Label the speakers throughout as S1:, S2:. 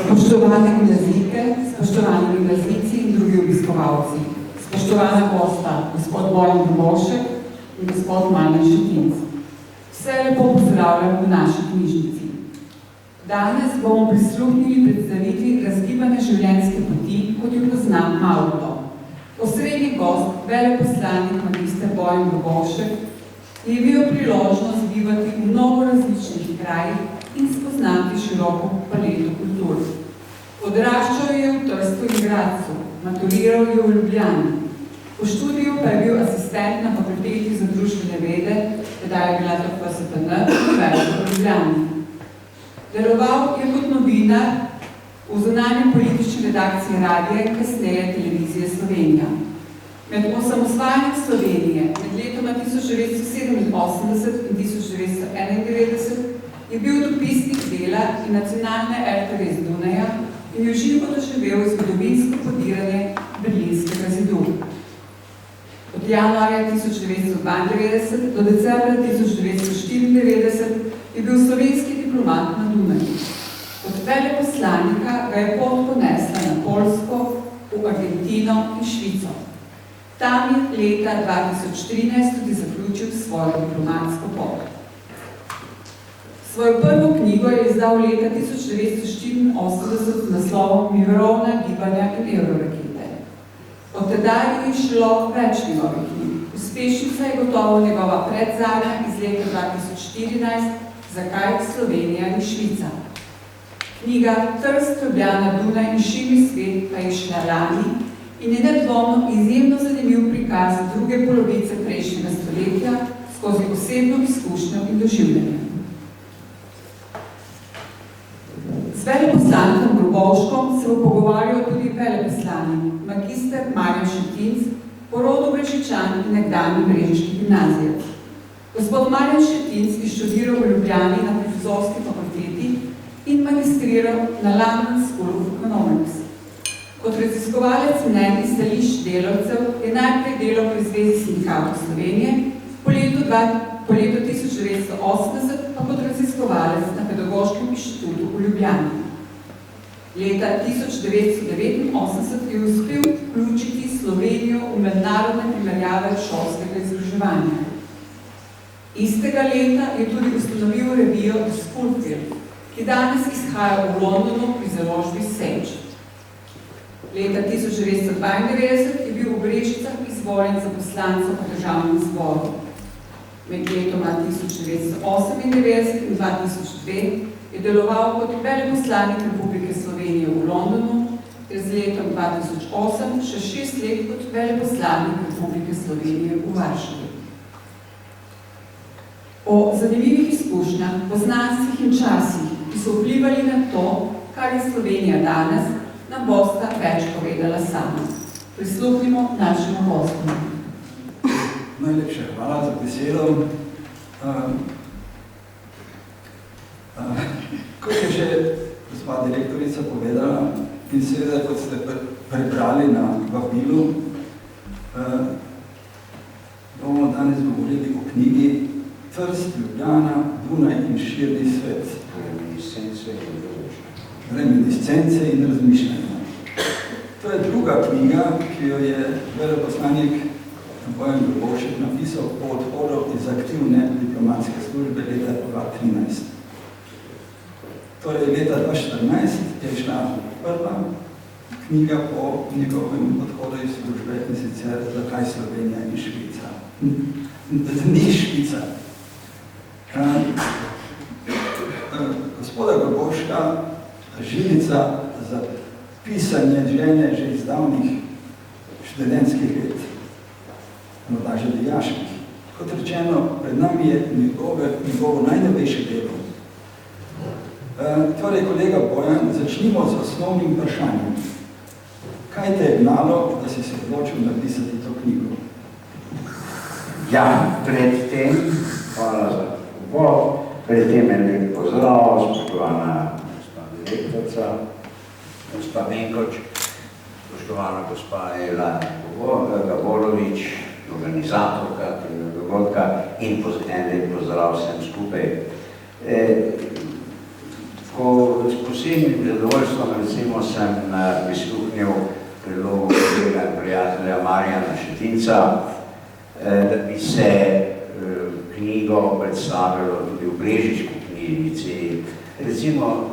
S1: Spoštovane gimnazijke, spoštovani gimnazijci in drugi obiskovalci, spoštovana gosta, gospod Bojan Grbošek in gospod Marjan Šetinc. Vse lepo pozdravljam v naši knjižnici. Danes bomo prisluhnili predstavitvi razgibane življenjske poti, kot jo poznam malo. Osrednji gost, veleposlanik magister Bojan Grbošek, je imel priložnost bivati v mnogo različnih krajih in spoznati široko paleto kultur. Odraščal je v Trstu in Gradcu, maturiral je v Ljubljani. Po študiju pa je bil asistent na fakulteti za družbene vede, tedaj je bila to FSPN, univerze v Ljubljani. Deloval je kot novinar v zunanji politični redakciji radija in kasneje televizije Slovenija. Med osamosvajanjem Slovenije med letoma 1987 in 1991 je bil dopisnik Dela in nacionalne RTV iz Dunaja in je živo doživel zgodovinsko podiranje Berlinskega zidu. Od januarja 1992 do decembra 1994 je bil slovenski diplomat na Dunaju. Od veleposlanika ga je pot ponesla na Poljsko, v Argentino in Švico. Tam je leta 2013 tudi zaključil svojo diplomatsko pot. Svojo prvo knjigo je izdal leta 1984 z naslovom Mirovna gibanja in evrorakete. Od tedaj je šlo več njegovih knjig. Uspešnica je gotovo njegova predzadnja iz leta 2014 Zakaj Slovenija in Švica. Knjiga Trst, Ljubljana, Dunaj in širni svet pa je šla lani in je nedvomno izjemno zanimiv prikaz druge polovice prejšnjega stoletja skozi osebno izkušnjo in doživljanje. Z veleposlanikom Grboškom se bo pogovarjal tudi veleposlanik, magister Marjan Šetinc, po rodu Brežičan in nekdanji brežiški gimnazijec. Gospod Marjan Šetinc je študiral v Ljubljani na filozofski fakulteti in magistriral na London School of Economics. Kot raziskovalec mnenj in stališč delavcev je najprej delal pri Zvezi sindikatov Slovenije, po letu 1980 pa kot raziskovalec na Pedagoškem inštitutu v Ljubljani. Leta 1989 je uspel vključiti Slovenijo v mednarodne primerjave šolskega izobraževanja. Istega leta je tudi ustanovil revijo The Schoolfield, ki danes izhaja v Londonu pri založbi Sage. Leta 1992 je bil v Brežicah izvoljen za poslanca v državnem zboru. Med letoma 1998 in 2002 je deloval kot veleposlanik Republike Slovenije v Londonu, ter z letom 2008 še 6 let kot veleposlanik Republike Slovenije v Varšavi. O zanimivih izkušnjah, poznanstvih in časih, ki so vplivali na to, kar je Slovenija danes, nam bosta več povedala sama. Prisluhnimo našemu gostu.
S2: Najlepša hvala za besedo. Kot je že gospa direktorica povedala, in seveda, kot ste prebrali na vabilu, bomo danes govorili o knjigi Trst, Ljubljana, Dunaj in širni svet. Reminiscence in razmišljanja. To je druga knjiga, ki jo je veleposlanik Bojan Grbošek napisal po odhodu iz aktivne diplomatske službe leta 2013. Torej, leta 2014 je šla prva knjiga po njegovem odhodu iz službe in sicer Zakaj Slovenija in Švica. Ni Švica. Gospoda Grboška žilica za pisanje žene že iz davnih študentskih let, morda že dijaških. Kot rečeno, pred nami je njegovo najnovejše delo. Torej, kolega Bojan, začnimo z osnovnim vprašanjem. Kaj te je gnalo, da si se odločil napisati to knjigo?
S3: Ja, predtem, hvala za uvod, predtem je lep pozdrav, spoštovana direktorica, gospa Benkoč, spoštovana gospa Ela Gaborovič, organizatorka tega dogodka in en lep pozdrav vsem skupaj. Ko s posebnim zadovoljstvom recimo sem prisluhnil predlogu kolega in prijatelja Marjana Šetinca, da bi se knjigo predstavilo tudi v Brežiški knjižnici. Recimo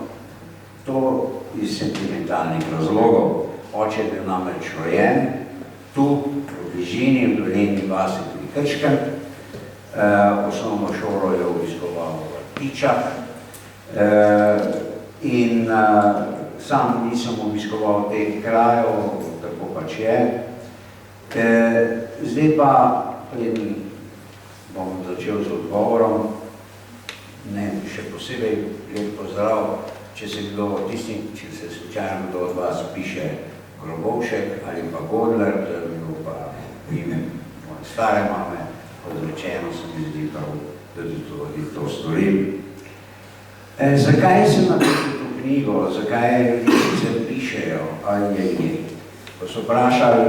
S3: to iz sentimentalnih razlogov. Oče je bil namreč rojen tu, v bližini, v Dolenji vasi pri Krškem. Osnovno šolo je obiskoval v Vrtičah in sam nisem obiskoval teh krajev, tako pač je. Zdaj pa, preden bom začel z odgovorom, še posebej lep pozdrav, če se slučajno kdo od vas piše Grobovšek ali pa Godler, to je bilo pa ime moje stare mame, odrečeno se mi zdi prav, da tudi to storim. Zakaj sem napisal to knjigo, zakaj ljudi se pišejo ali je? Ko so vprašali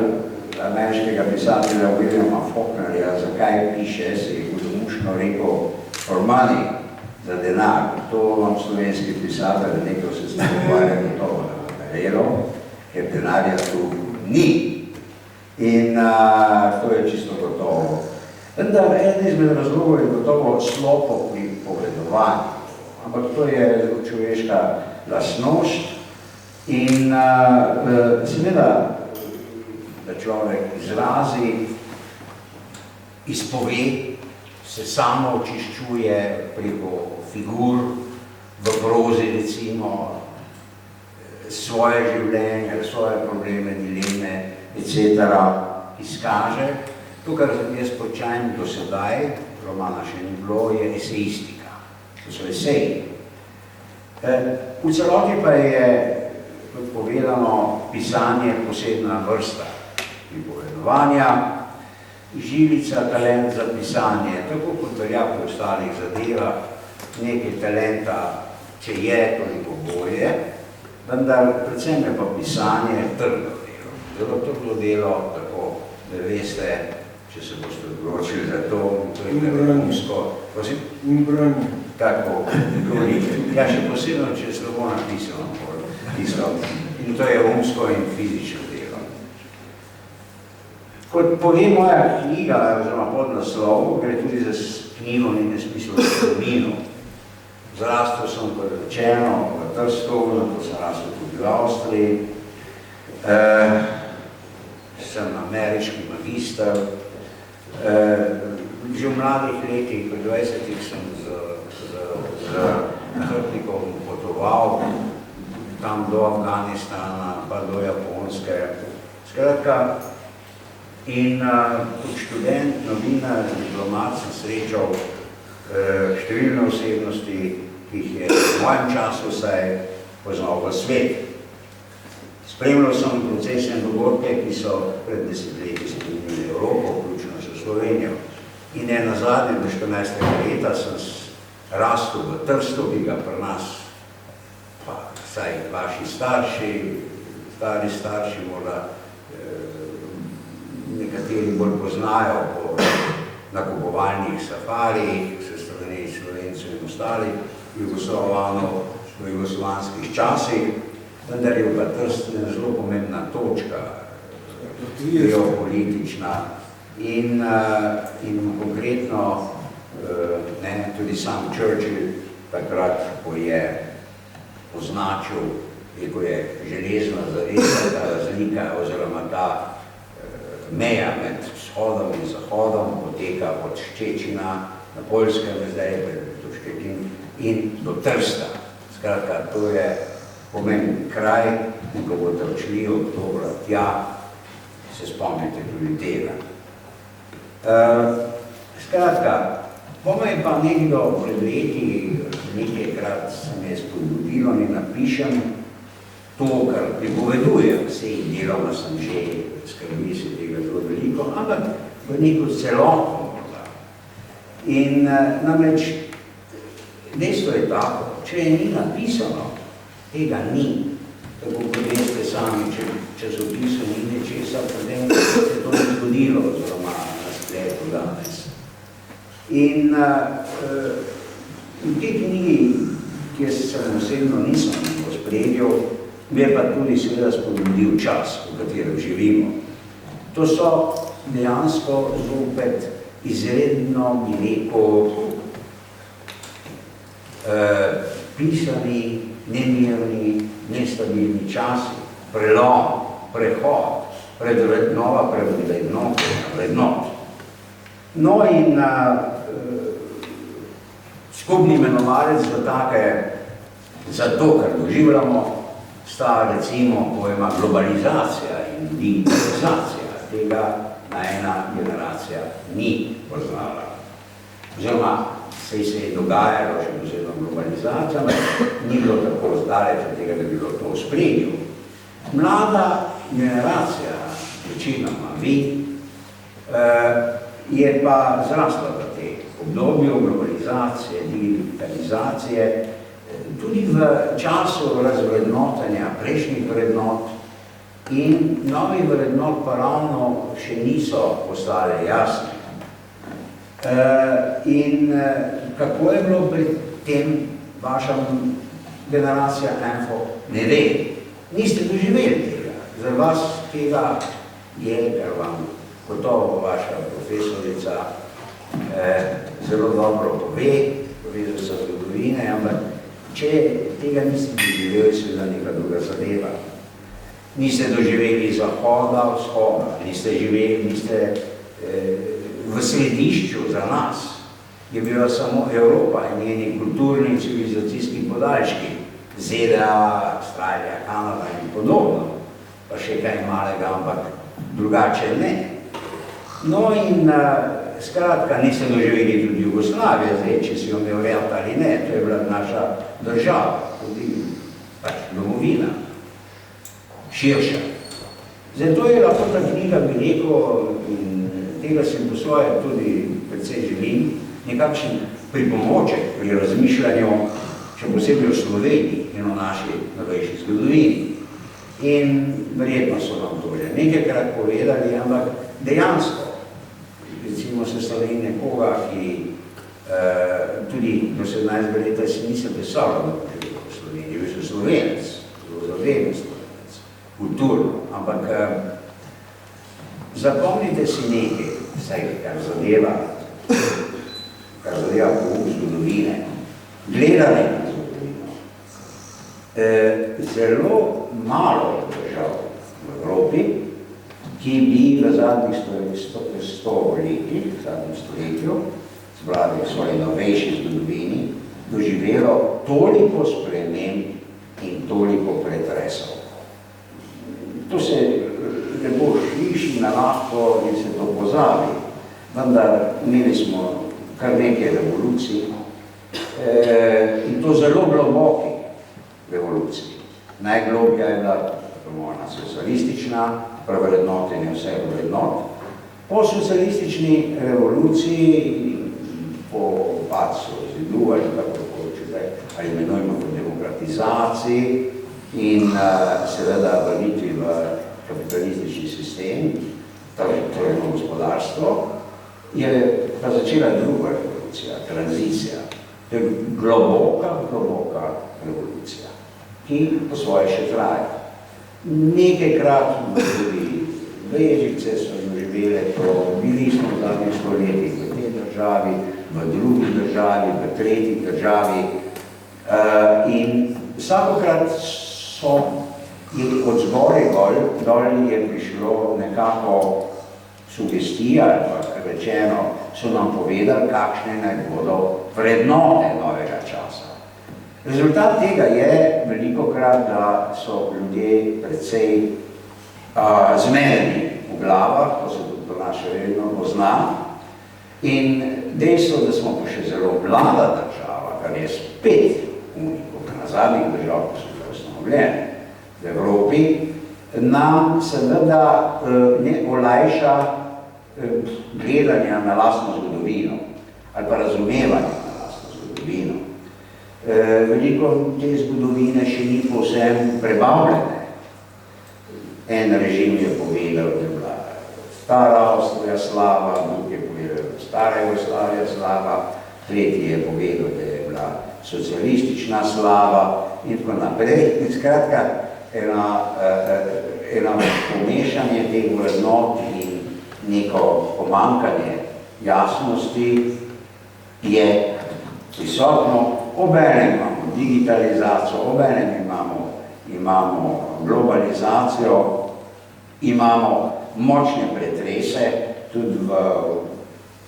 S3: ameriškega pisatelja Williama Faulknerja, zakaj piše, se je hudomušno rekel for money, za denar. To vam slovenski pisatelj nekaj se s tem ukvarja gotovo verjelo, ker denarja tu ni. In to je čisto gotovo. Vendar eden izmed razlogov je gotovo slopo pri povedovanju. Ampak to je človeška lastnost in seveda, da človek izrazi, izpove, se samo očiščuje preko figur, v prozi recimo, svoje življenje, svoje probleme, dileme, etc. izkaže. To, kar jaz počajem do sedaj, romana še ni bilo, je esejistika. To so eseji. V celoti pa je, kot povedano, pisanje posebna vrsta pripovedovanja, žilica, talent za pisanje, tako kot velja po ostalih zadevah, nekaj talenta, če je, toliko bolje, vendar predvsem je pa pisanje trdo delo. Zelo trdo delo, tako da veste, če se boste odločili za to, to je umsko. Umbranje. Tako, ja, še posebno, če je slabo napisano, in to je umsko in fizično delo. Kot pove moja knjiga, oziroma podnaslov, gre tudi za knjigo in nesmislu spominu. Zrastel sem, kot rečeno, v Trstu, zato sem rastel tudi v Avstriji. Sem ameriški magister. Že v mladih letih, v 20-ih sem z nahrbtnikom potoval tam do Afganistana, pa do Japonske. Skratka, in kot študent, novinar, diplomat sem srečal številne osebnosti, ki jih je v mojem času vsaj poznal v svet. Spremljal sem procesne dogodke, ki so pred desetletji spremenili Evropo, vključno s Slovenijo. In nazadnje do 14. leta sem rastel v Trstu, ki ga pri nas, pa vsaj vaši stari starši, morda nekateri bolj poznajo po nakupovalnih safarijih, se strani Slovencev in ostalih Jugoslovanov v jugoslovanskih časih, vendar je pa Trst zelo pomembna točka, geopolitična in konkretno tudi sam Churchill takrat, ko je označil, ko je železna zavesa, ta razlika oziroma ta meja med vzhodom in zahodom poteka od Ščečina na Poljskem, zdaj do Ščetin in do Trsta. Skratka, to je pomemben kraj, in ko boste odšli oktobra tja, se spomnite tudi tega. Skratka, bomo je pa nekdo pred leti, nekajkrat se me je spodbudilo in napišem to, kar pripovedujem, sej deloma sem že skrbi se tega zelo veliko, ampak v neko celoto morda. In namreč dejstvo je tako, če je ni napisano, tega ni. Tako kot veste sami, če časopisu ni nečesa, potem se to ne zgodilo, oziroma na spletu danes. In v tej knjigi, kjer se osebno nisem zaledju, me pa tudi seveda spodbudil čas, v katerem živimo. To so dejansko zopet izredno, bi rekel, pisani, nemirni, nestabilni časi, prelom, prehod, nova vrednot. No in skupni imenovalec za take, za to, kar doživljamo, sta recimo pojma globalizacija in digitalizacija. Tega ena generacija ni poznala. Oziroma, se je dogajalo še posebno globalizacija, ampak ni bilo tako zdaleč od tega, da bi bilo to v spredju. Mlada generacija, večinoma vi, je pa zrasla v tem obdobju globalizacije, digitalizacije, tudi v času razvrednotenja prejšnjih vrednot in novih vrednot pa ravno še niso postale jasne. In kako je bilo pri tem vaša generacija Enfo? Ne ve. Niste doživeli tega. Za vas tega je, kar vam gotovo vaša profesorica zelo dobro pove, povedal so zgodovine, ampak če tega niste doživeli, seveda neka druga zadeva. Niste doživeli zahoda, vzhoda, niste v središču za nas je bila samo Evropa in njeni kulturni in civilizacijski podaljški, ZDA, Avstralija, Kanada in podobno, pa še kaj malega, ampak drugače ne. No in skratka, niste doživeli tudi Jugoslavije, zdaj, če si jo imel realt ali ne, to je bila naša država, tudi pač domovina, širša. Zato je lahko ta knjiga, bi rekel, in tega sem po svoje tudi precej želim, nekakšen pripomoček pri razmišljanju, še posebej o Sloveniji in o naši novejši zgodovini. In verjetno so vam to že nekajkrat povedali, ampak dejansko, recimo se Sloveniji nekoga, ki tudi do 17 leta si nisem predstavljal, da bi v Sloveniji, bil sem Slovenec, zelo zaveden Slovenec, kulturno, ampak zapomnite si nekaj, vsaj kar zadeva pouk zgodovine, gledanje na zgodovino. Zelo malo držav v Evropi, ki bi v zadnjih 100 letih, v zadnjih stoletju, zbrali v svoji novejši zgodovini, doživelo toliko sprememb in toliko pretresov. To se lepo sliši na lahko in se to pozabi, vendar imeli smo kar nekaj revolucij in to zelo globoki revolucij. Najglobja je bila ona socialistična, prevrednotenje vseh vrednot. Po socialistični revoluciji, po padcu zidu ali kako hočete, ali imenujemo po demokratizaciji in seveda vrnitvi v kapitalistični sistem, torej v gospodarstvo, je pa začela druga revolucija, tranzicija. To je globoka revolucija, ki po svoje še traja. Nekajkrat tudi Bežice so doživele to, bili smo v zadnjih stoletjih v tej državi, v drugi državi, v tretji državi in vsakokrat je od zgoraj dol je prišlo nekako sugestija, ali pa rečeno, so nam povedali, kakšne naj bodo vrednote novega časa. Rezultat tega je velikokrat, da so ljudje precej zmedeni v glavah, to se tudi naše vedno pozna, in dejstvo, da smo pa še zelo mlada država, kar je spet unikum na zadnjih držav, ko so bile ustanovljene v Evropi, nam seveda ne olajša gledanja na lastno zgodovino ali pa razumevanja na lastno zgodovino. Veliko te zgodovine še ni povsem prebavljene. En režim je povedal, da je bila stara Avstrija slava, drugi je povedal, da je stara Jugoslavija slava, tretji je povedal, da je bila socialistična slava in tako naprej. In skratka, eno pomešanje teh vrednot in neko pomankanje jasnosti je prisotno. Obenem imamo digitalizacijo, obenem imamo globalizacijo, imamo močne pretrese tudi v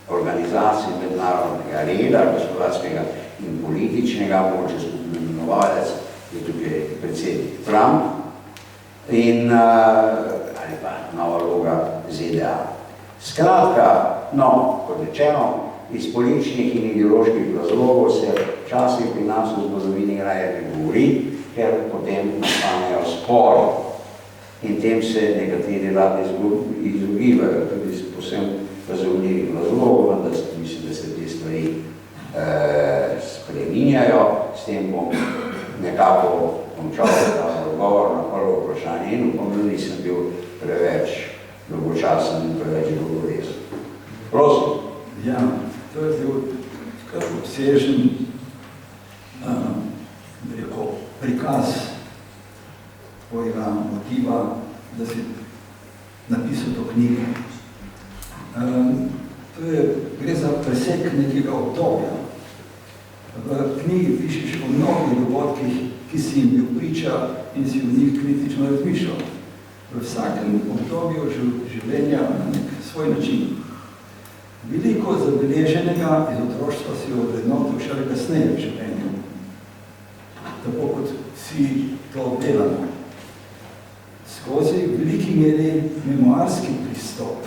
S3: organizaciji mednarodnega reda, gospodarskega in političnega, mogoče skupni imenovalec je tukaj predsednik Trump in ali pa nova vloga ZDA. Skratka, kot rečeno, iz političnih in ideoloških razlogov se včasih pri nas v zgodovini raje ne govori, ker potem nastanejo spori. In tem se nekateri radi izogibajo, tudi s posebno razumljivih razlogov, vendar mislim, da se te stvari spreminjajo. S tem bom nekako končal ta odgovor na prvo vprašanje in upam, da nisem bil preveč dolgočasen in preveč dolgorezen. Prosim.
S2: Ja, to je bil kar obsežen prikaz tvojega motiva, da si napisal to knjigo. Gre za presek nekega obdobja. V knjigi pišeš o mnogih dogodkih, ki si jim bil priča in si v njih kritično razmišljal. V vsakem obdobju življenja na nek svoj način. Veliko zabeleženega iz otroštva si ovrednotil šele kasneje v življenju. Tako kot vsi to delamo. Skozi v veliki meri memoarski pristop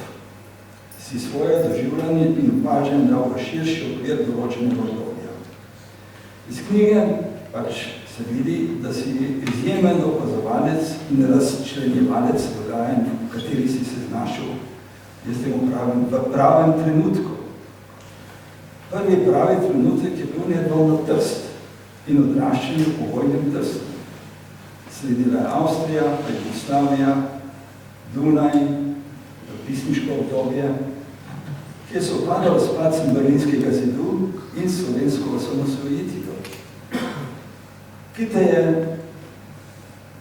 S2: si svoje doživljanje in opažanje dal v širši okvir določenega obdobja. Iz knjige pač se vidi, da si izjemen opazovalec in razčlenjevalec dogajanj, v kateri si se znašel, jaz temu pravim, v pravem trenutku. Prvi pravi trenutek je bil nedvomno Trst in odraščanje v povojnem Trstu. Sledila je Avstrija, Jugoslavija, Dunaj, dopisniško obdobje, kjer so opadal razpad Berlinskega zidu in slovensko osamosvojitvijo, ki te je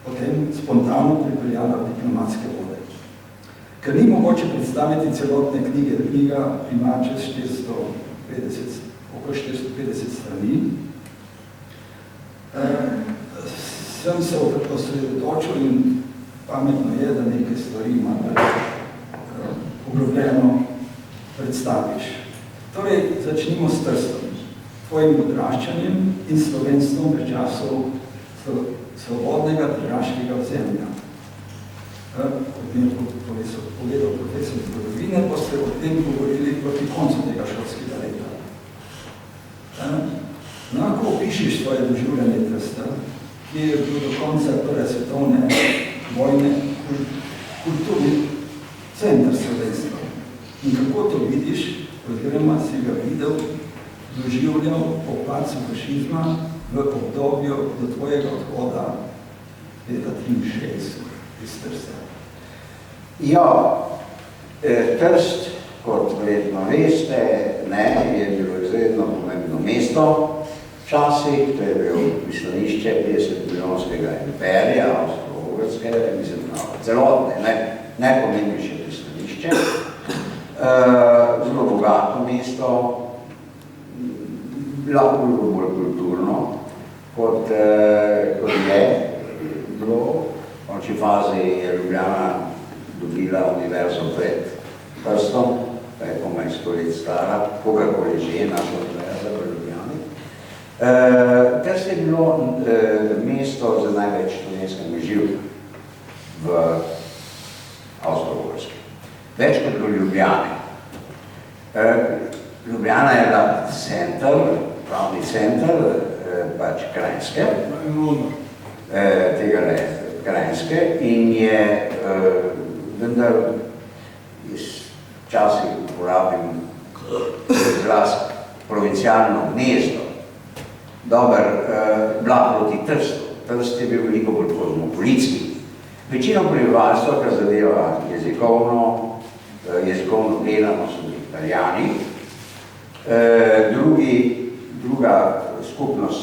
S2: potem spontano pripeljala v diplomatske vode. Ker ni mogoče predstaviti celotne knjige, knjiga ima čez 450 strani, sem se osredotočil in pametno je, da nekaj stvari malo poglobljeno predstaviš. Torej, začnimo s Trstom, tvojim odraščanjem in slovenstvom v času svobodnega državskega ozemlja. Kot mi je povedal profesor zgodovine, pa ste o tem govorili proti koncu tega šolskega leta. Enako opišiš svoje doživljanje Trsta, ki je bil do konca prve svetovne vojne kulturni center slovenstva. In kako to vidiš, oziroma si ga videl, doživljal po padcu fašizma v obdobju do tvojega odhoda leta 1963 iz Trsta?
S3: Ja, Trst, kot verjetno veste, je bilo izredno pomembno mesto. Včasih, to je bilo pristanišče 50-milijonskega imperija, Avstro-Ogrskega, mislim, celotne, najpomembnejše pristanišče. Zelo bogato mesto, lahko bilo bolj kulturno, kot je bilo. V končni fazi je Ljubljana dobila univerzo pred Trstom, pa je komaj 100 let stara, kogarkoli že je naša univerza v Ljubljani. Trst je bilo mesto za največ študentskega življenja v Avstro-Ogrski. Več kot v Ljubljani. Ljubljana je bila center, pravni center, pač Krajinske, tega Krajinske in je vendar včasih uporabim izraz provincialno gnezdo, bila proti Trstu. Trst je bil veliko bolj kozmopolitski. Večino prebivalstva, kar zadeva jezikovno gledano, so Italijani. Druga skupnost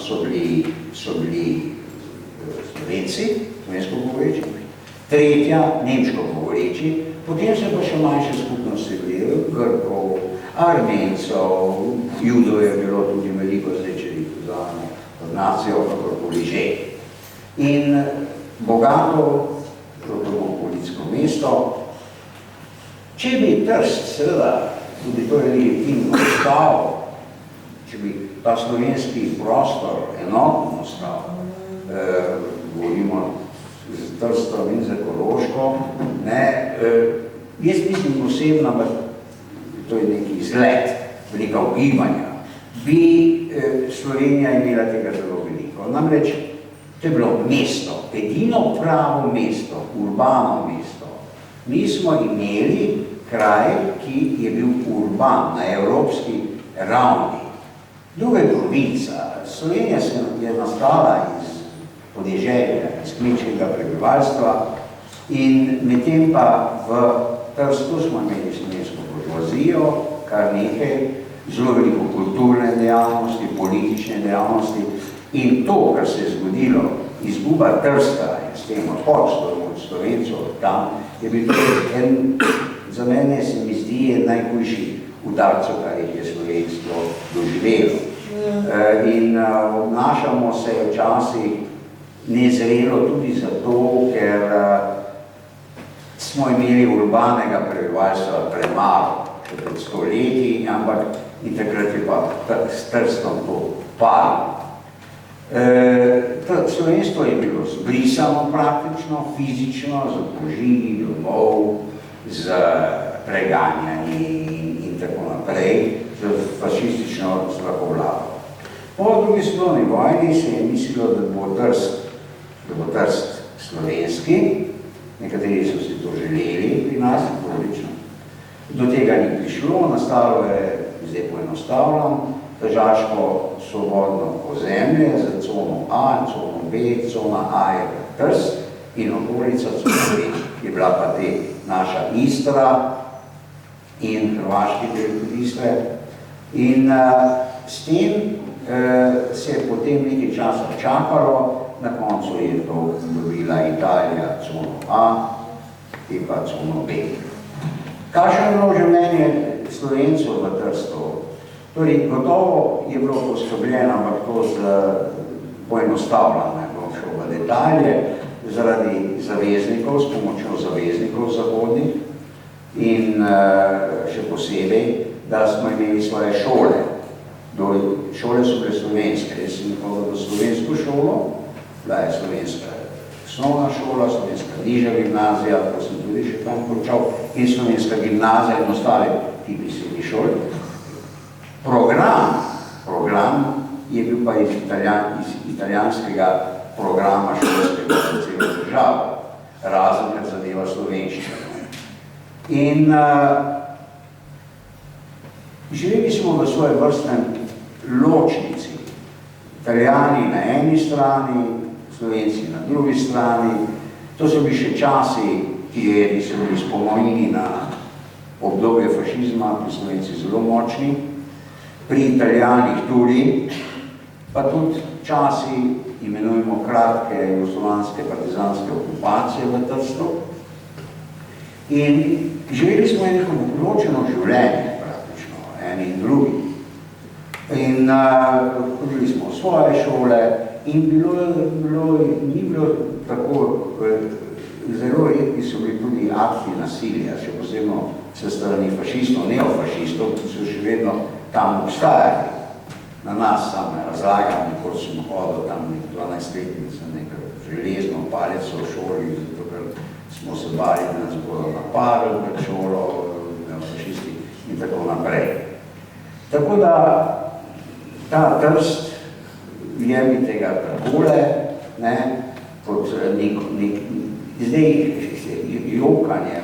S3: so bili Slovenci, slovensko govoreči, tretja nemško govoreči, potem se pa še manjše skupnosti Grkov, Armencov, Judov je bilo tudi veliko, zdaj če jih vzamemo od nacijo, kakorkoli že. In bogato protomopolitsko mesto. Če bi Trst, seveda, tudi to je legitimno ostal, če bi ta slovenski prostor enotno ostal, govorimo z Trstom in z Koroško, jaz mislim osebno, ampak to je neki izgled, velika ugibanja, bi Slovenija imela tega zelo veliko. Namreč, to je bilo mesto, edino pravo mesto, urbano mesto. Mi smo imeli kraj, ki je bil urban na evropski ravni. Druga je provinca. Slovenija je nastala iz podeželja, iz kmečkega prebivalstva in medtem pa v Trstu smo imeli slovensko buržoazijo, kar nekaj, zelo veliko kulturne dejavnosti, politične dejavnosti in to, kar se je zgodilo, izguba Trsta in s tem odhod Slovencov tam, je bil en, za mene se mi zdi, najhujši udarcev, kar jih je slovenstvo doživelo. In obnašamo se včasih nezrelo tudi zato, ker smo imeli urbanega prebivalstva premalo, še pred stoletji, ampak in takrat je pa s Trstom to padlo. Slovenstvo je bilo zbrisano praktično, fizično, z požigi domov, z preganjanji in tako naprej, z fašistično zrakovlado. Po drugi svetovni vojni se je mislilo, da bo Trst slovenski, nekateri so si to želeli pri nas, prvično. Do tega ni prišlo, nastalo je, zdaj poenostavljam, tržaško svobodno ozemlje za cono A, cono B, cona A je Trst in okolica cona B je bila pa te naša Istra in hrvaški del tudi Istre. In s tem se je potem nekaj časa čakalo, na koncu je to dobila Italija cono A in pa cono B. Kakšno je bilo življenje Slovencov v Trstu? Torej, gotovo je bilo poskrbljeno, ampak to poenostavljeno, bom šel v detalje, zaradi zaveznikov, s pomočjo zaveznikov zahodnih in še posebej, da smo imeli svoje šole. Šole so bile slovenske, jaz sem hodil v slovensko šolo, bila je slovenska osnovna šola, slovenska nižja gimnazija, ko sem tudi še tam končal, in slovenska gimnazija in ostale tipi srednjih šol. Program je bil pa iz italijanskega programa šolskega za celo državo, razen kar zadeva slovenščino. In živeli smo v svoje vrstnem ločnici. Italijani na eni strani, Slovenci na drugi strani. To so bili še časi, ki so bili spomojni na obdobje fašizma, pri Slovenci zelo močni, pri Italijanih tudi, pa tudi časi imenujemo kratke jugoslovanske partizanske okupacije v Trstu. In živeli smo neko ločeno življenje praktično, eni in drugi. In hodili smo v svoje šole in ni bilo tako, zelo redki so bili tudi akti nasilja, še posebno se strani fašistov, neofašistov, ki so še vedno tam obstajali. Na nas sam razlagam, ko sem hodil tam 12-letnic na neko železno palico v šoli, zato ker smo se bali, da nas bodo napadli pred šolo, neofašisti in tako naprej. Tako da ta Trst jemite ga takole, kot zdaj jokanje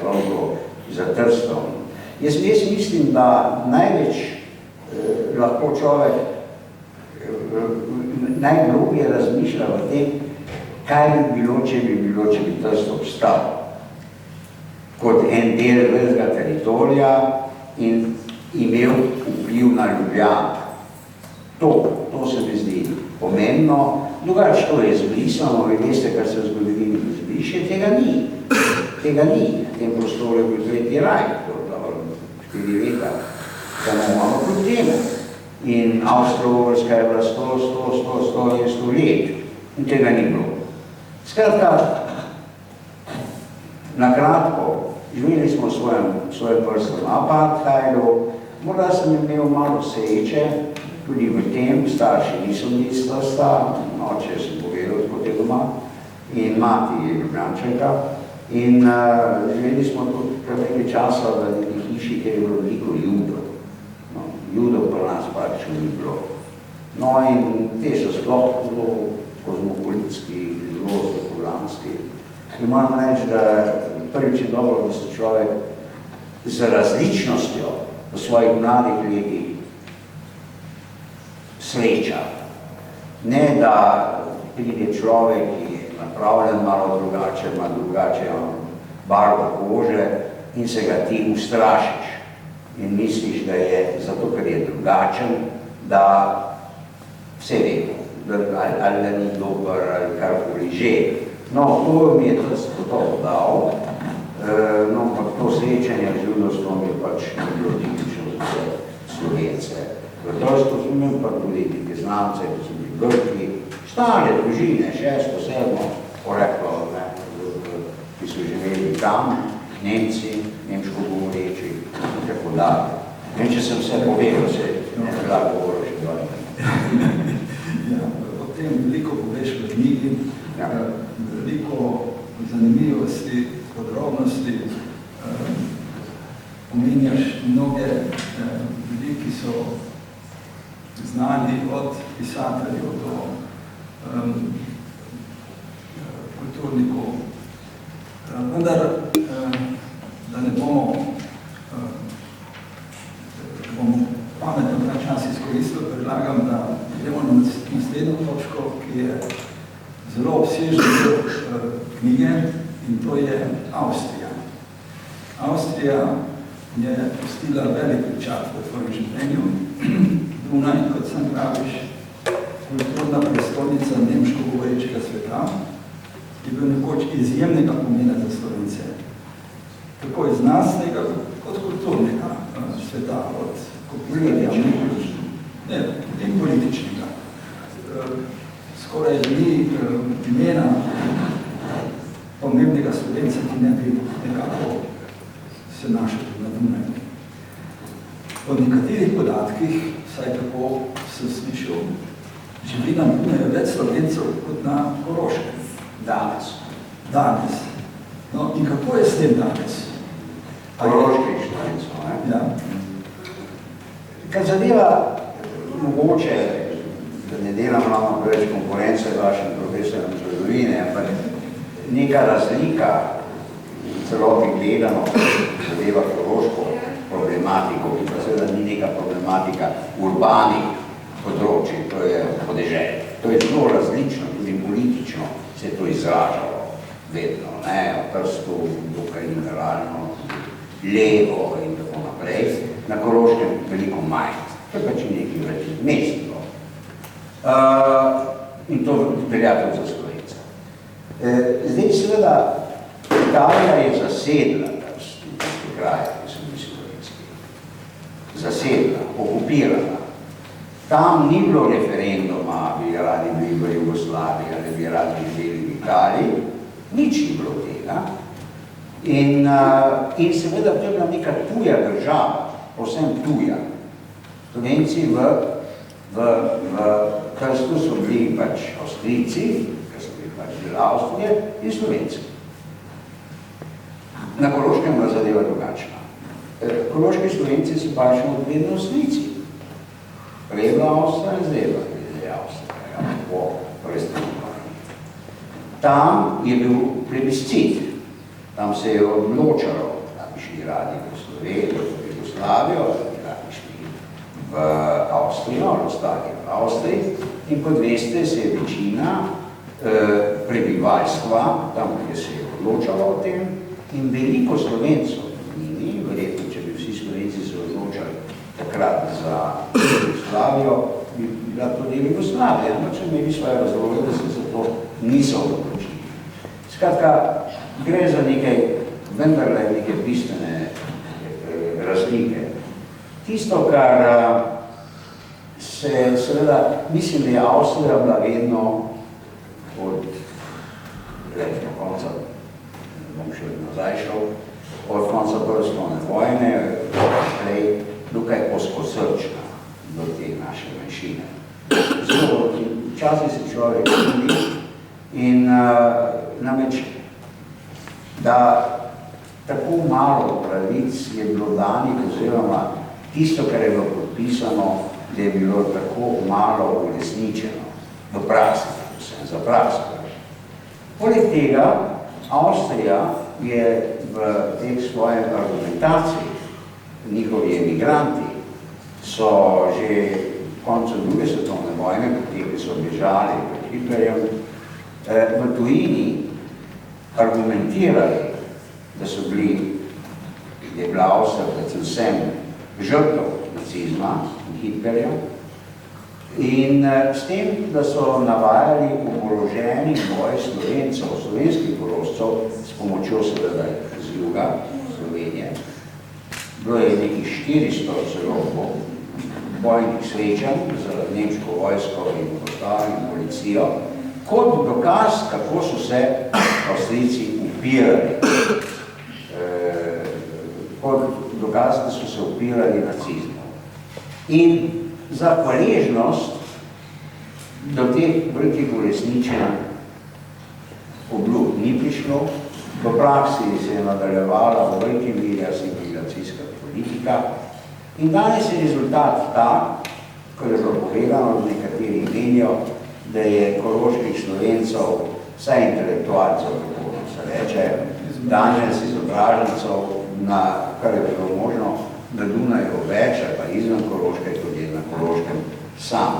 S3: za Trstom. Jaz mislim, da največ lahko človek najglobje razmišlja o tem, kaj bi bilo, če bi Trst obstal kot en del velikega teritorija in imel vpliv na Ljubljano. To se mi zdi pomembno. Drugače to je zbrisano, vi veste, kar se v zgodovini zbriše, tega ni. Tega ni. V tem prostoru je bil tretji raj, to je 4 leta, samo imamo kljub temu. In Avstro-Ogrska je bila 100 let in tega ni bilo. Skratka, na kratko, živeli smo v svojem prstem apartheidu, morda sem imel malo sreče, tudi v tem, starši niso bili sta, oče sem povedal, kot je doma, in mati je Ljubljančanka. In živeli smo tudi kar nekaj časa v nekaj hiši, kjer je bilo veliko Judov. No, Judov pa nas pač ni bilo. No in te so sploh zelo kozmopolitski, zelo spekulanski. In moram reči, da prvič je dobro, da se človek z različnostjo v svojih mladih letih sreča. Ne, da pride človek, ki je napravljen malo drugače, ima drugače barvo kože in se ga ti ustrašiš. In misliš, da je zato, ker je drugačen, da vse ve, ali da ni dober, ali karkoli že. No, to mi je to dal, no, pa to srečanje z judovstvom je pač bilo tipično za vse Slovence. V Trstu sem imel pa tudi neke znance, ki so bili Grki, stare družine, 6., 7., poreklo, ki so živeli tam, Nemci, nemško govoreči in tako dalje. In če sem vse povedal, se ne da govoril še dolje.
S2: Ja, o tem veliko poveš v knjigi, veliko zanimivosti, podrobnosti, omenjaš mnoge ljudi, ki so znani od pisateljev do kulturnikov. Vendar, da ne bomo pametno ta čas izkoristili, predlagam, da idemo na naslednjo točko, ki je zelo obsežna knjige, in to je Avstrija. Avstrija je pustila velik pečat v tvojem življenju. Dunaj, kot sem praviš, kulturna prestolnica nemško govorečega sveta, je bil nekoč izjemnega pomena za Slovence. Tako iz znanstvenega kot kulturnega sveta, od kulturnega in političnega. Skoraj ni imena pomembnega Slovenca, ki ne bi nekako se našel na Dunaju. Po nekaterih podatkih, vsaj tako sem slišal, živi na Dunaju več Slovencev kot na Koroškem. Danes. No, in kako je s tem danes?
S3: Koroških Slovencev, ne?
S2: Ja.
S3: Kar zadeva, mogoče, da ne delam ravno preveč konkurence vašim profesorjem zgodovine, ampak neka razlika, celoti gledano, zadeva koroško problematiko, ki pa seveda ni neka problematika urbanih področij, to je podeželje. To je zelo različno, tudi politično se je to izražalo vedno, ne, v Trstu, dokaj liberalno, levo in tako naprej, na Koroškem veliko manj, to je pač nekaj velikih mest. In to velja tudi za Slovence. Zdaj seveda Italija je zasedla tiste kraje, ki so bili slovenski. Zasedla, okupirala. Tam ni bilo referenduma, bi radi bili v Jugoslaviji, ali bi radi živeli v Italiji, nič ni bilo tega. In seveda to je bila neka tuja država, povsem tuja. Slovenci v Trstu so bili pač Avstrijci, ker so bili pač del Avstrije, in Slovenci. Na Koroškem bila zadeva drugačna. Koroški Slovenci so pač vedno Avstrijci. Prej je bila Avstrija, zdaj je Avstrija, po resnično. Tam je bil plebiscit, tam se je odločalo, da bi šli radi v Slovenijo, v Jugoslavijo, da bi šli v Avstrijo, ali ostali v Avstriji. In kot veste, se je večina prebivalstva, tam je se je odločalo o tem, in veliko Slovencov, verjetno, če bi vsi Slovenci se odločali takrat za Jugoslavijo, bila to del Jugoslavije, ampak so imeli svoje razloge, da se za to niso odločili. Skratka, gre za nekaj, vendarle neke bistvene razlike. Tisto, kar se seveda, mislim, da je Avstrija bila vedno od konca, bom še nazaj šel, od konca prve svetovne vojne, prej dokaj oskosrčna do te naše manjšine. Zelo, včasih se človek čudi in namreč, da tako malo pravic je bilo danih, oziroma tisto, kar je bilo podpisano, da je bilo tako malo uresničeno v praksi, vsem za prakso. Poleg tega, Avstrija je v tej svojem argumentaciji, njihovi emigranti so že v koncu druge svetovne vojne, potem so bežali pred Hitlerjem, v tujini argumentirali, da so bili, da je bila Avstrija predvsem žrtev nacizma in Hitlerja, in s tem, da so navajali oboroženi boj Slovencev, slovenskih orožcev, s pomočjo seveda z juga Slovenije. Bilo je nekih 400 celo bojnih srečanj z nemško vojsko in postavljeno policijo, kot dokaz, kako so se Avstrijci upirali. Kot dokaz, da so se upirali nacizmu. In za hvaležnost do teh velikih uresničenj obljub ni prišlo, v praksi se je nadaljevala v veliki meri asimilacijska politika in danes je rezultat tak, kot je bilo povedano, da nekateri menijo, da je koroških Slovencev, vsaj intelektualcev, kako se reče, danes izobražencev, na kar je bilo možno, na Dunaju več, pa izven Koroške, tudi na Koroškem sam.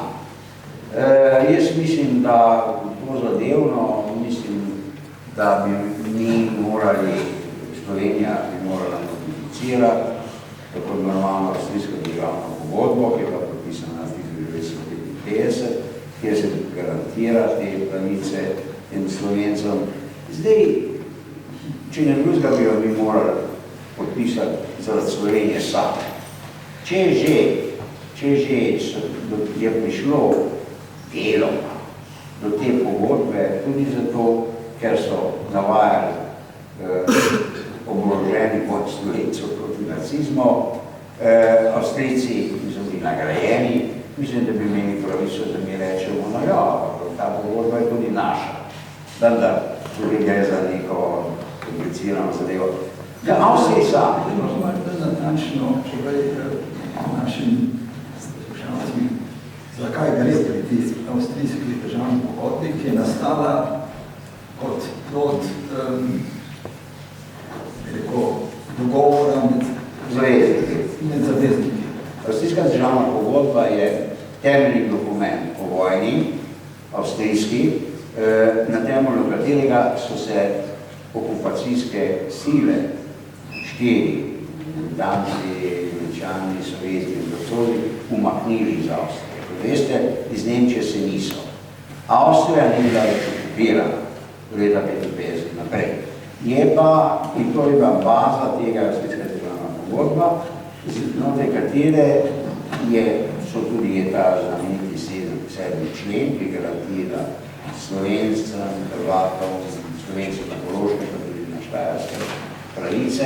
S3: Jaz mislim, da to zadevno, mislim, da bi mi morali, Slovenija bi morala notificirati tako imenovano avstrijsko državno pogodbo, ki je bila podpisana 1955, kjer se garantira te pravice tem Slovencem. Zdaj, če ne drugega bi jo mi morali podpisati zaradi Slovenije same. Če že je prišlo deloma do te pogodbe, tudi zato, ker so navajali oboroženi boj Slovencev proti nacizmu, Avstrijci so bili nagrajeni, mislim, da bi imeli pravico, da mi rečemo, no ja, ta pogodba je tudi naša. Vendar tudi gre za neko komplicirano zadevo. Ja, Avstriji sami.
S2: Malo natančno našim slušalcem, zakaj gre pri tej avstrijski državni pogodbi, ki je nastala kot plod dogovora med zavezniki.
S3: Avstrijska državna pogodba je temeljni dokument po vojni, avstrijski, na temelju katerega so se okupacijske sile, 4, Danci, Nemčani, Sovjetski in Francozi, umaknili iz Avstrije. Kot veste, iz Nemčije se niso. Avstrija ni bila več okupirana leta 1955 naprej. Je pa, in to je bila baza tega avstrijska državna pogodba, znotraj katere so tudi ta znameniti 7. člen, ki garantira Slovencem, Hrvatom, Slovencem na Koroškem, pa tudi na Štajerskem pravice.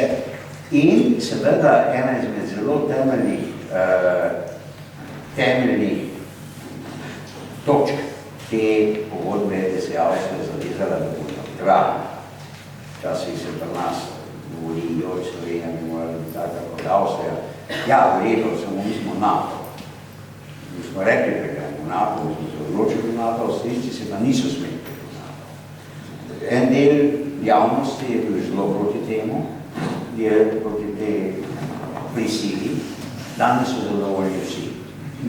S3: In seveda ena izmed zelo temeljnih točk te pogodbe, da se je Avstrija zavezala, da bo neutralna. Včasih se pri nas govori, joj, Slovenija bi morala biti taka kot Avstrija. Ja, verjetno, samo mi smo NATO. Mi smo rekli, da gremo NATO, mi smo se odločili v NATO, Avstrijci se pa niso smeli v NATO. En del javnosti je bil zelo proti temu, je proti tej prisili. Danes so zadovoljni vsi,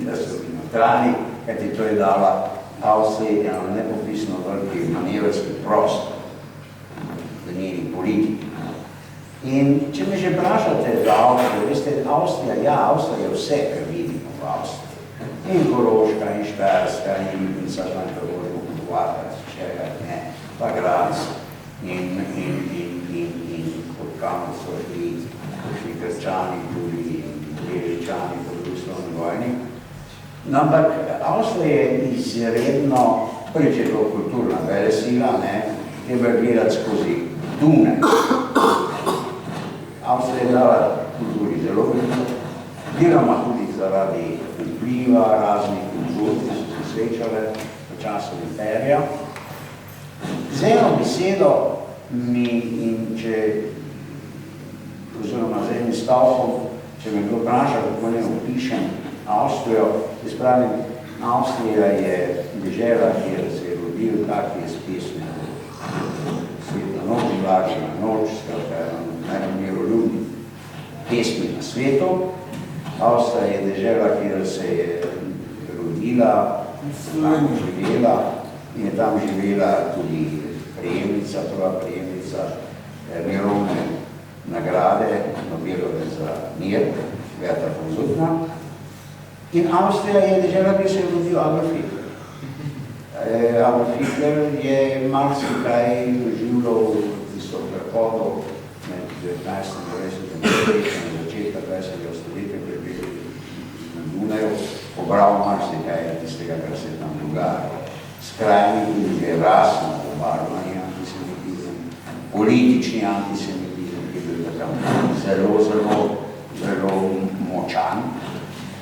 S3: da so bili neutralni, kajti to je dala Avstriji eno nepopisno veliki manevrski prostor za njeni politiki. In če me že vprašate za Avstrijo, veste, Avstrija je vse, kar vidimo v Avstriji. In Koroška, in Štajerska, in Sažanka, pa Graz, in od kamor so šli krščani, tudi Levičani po drugi svetovni vojni. No, ampak Avstrija je izredno, prvič je to kulturna velesila, treba gledati skozi Dunaj. Avstrija je dala kulturi zelo veliko, deloma tudi zaradi vpliva raznih kultur, ki so se srečale v času imperija. Z eno besedo oziroma z enim stavkom, če me kdo vpraša, kako ne opišem Avstrijo, jaz pravim, Avstrija je dežela, kjer se je rodil tak, ki je s pesmi Svetla noč, Vlažna noč, najmiroljubni pesmi na svetu. Avstrija je dežela, kjer se je rodila, tam živela in je tam živela tudi prva prejemnica mirovne nagrade Nobelove za mir, Berta von Suttner. In Avstrija je dežela, kjer se je rodil Adolf Hitler. Adolf Hitler je marsikaj doživljal tisto prehodo med 19. in 20. stoletjem in začetka 20. stoletja, ko je bil na Dunaju, pobral marsikaj tistega, kar se je tam dogajalo. Skrajni tudi rasno obarvani antisemitizem, politični antisemitizem, ki je bil tam zelo močan.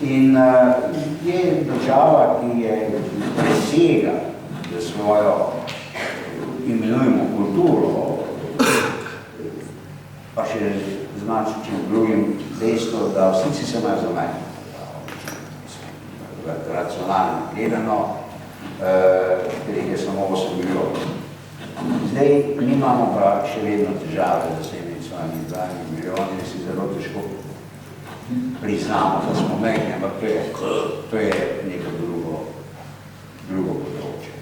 S3: In je država, ki je presega za svojo, imenujemo kulturo, pa še značim drugim dejstvo, da vsi se imajo za manj. Racionalno gledano, ker je samo 8 milijonov. Zdaj nimamo pa še vedno težave z vsemi svojimi 2 milijoni, si zelo težko priznamo, da smo mejni, ampak to je neko drugo področje.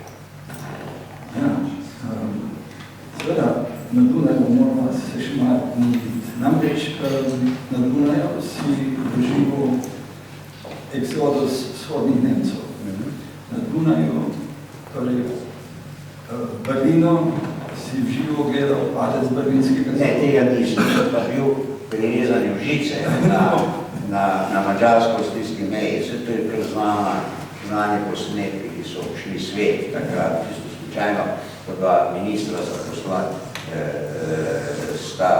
S2: Ja, seveda, na Dunaju moramo se še malo ponoviti. Namreč na Dunaju si doživel eksodus vzhodnih Nemcev. Na Dunaju, torej v Berlinu, si v živo gledal padec berlinskega
S3: zida. Ne, tega nisem, pa bil prirezani v žice na mađarsko-avstrijski meji. Vse to je znani posnetki, ki so šli svet takrat, čisto slučajno, ko dva ministra sta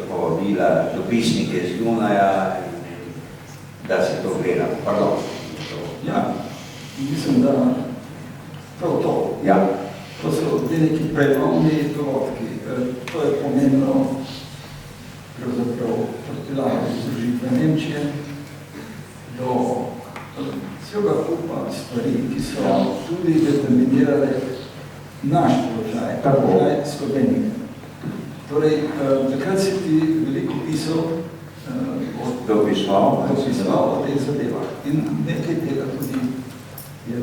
S3: povabila dopisnike iz Dunaja, da se to gleda. Pardon.
S2: Ja, mislim, da prav to.
S3: Ja.
S2: To so neki prelomni dogodki. To je pomembno pravzaprav prilago združitve Nemčije do celega kupa stvari, ki so tudi determinirale naš položaj, položaj Slovenije. Torej, takrat si ti veliko pisal
S3: dopisoval
S2: o teh zadevah in nekaj tega tudi je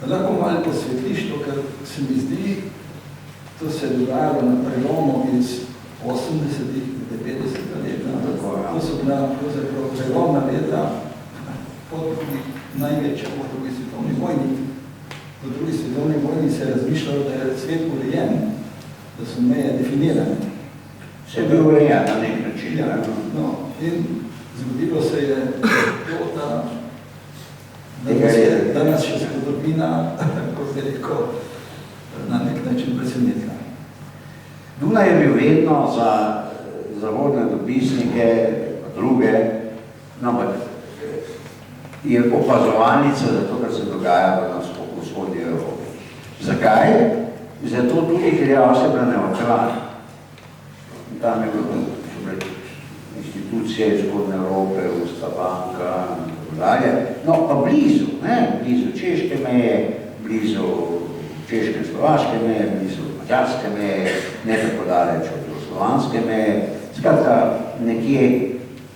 S2: lahko malo posvetliš to, ker se mi zdi, to se je dogajalo na prelomu iz 80-ih do 90-ih leta. To so bila prelomna leta največja po drugi svetovni vojni. Po drugi svetovni vojni se je razmišljalo, da je svet urejen, da so meje definirane.
S3: Se je bil urejen na nek način.
S2: Ja, no, in zgodilo se je to, da nas še zgodovina, kot je rekel, na nek način presenetila.
S3: Dunaj je bil vedno za zahodne dopisnike, druge, ampak je opazovalnica za to, kar se dogaja v vzhodni Evropi. Zakaj? Zato tudi, ker je Avstrija bila neutralna. Tam je bilo institucije vzhodne Evrope, Usta banka in tako dalje. No, pa blizu češke meje, blizu češke slovaške meje, blizu mađarske meje, ne tako daleč od slovanske meje. Skratka, nekje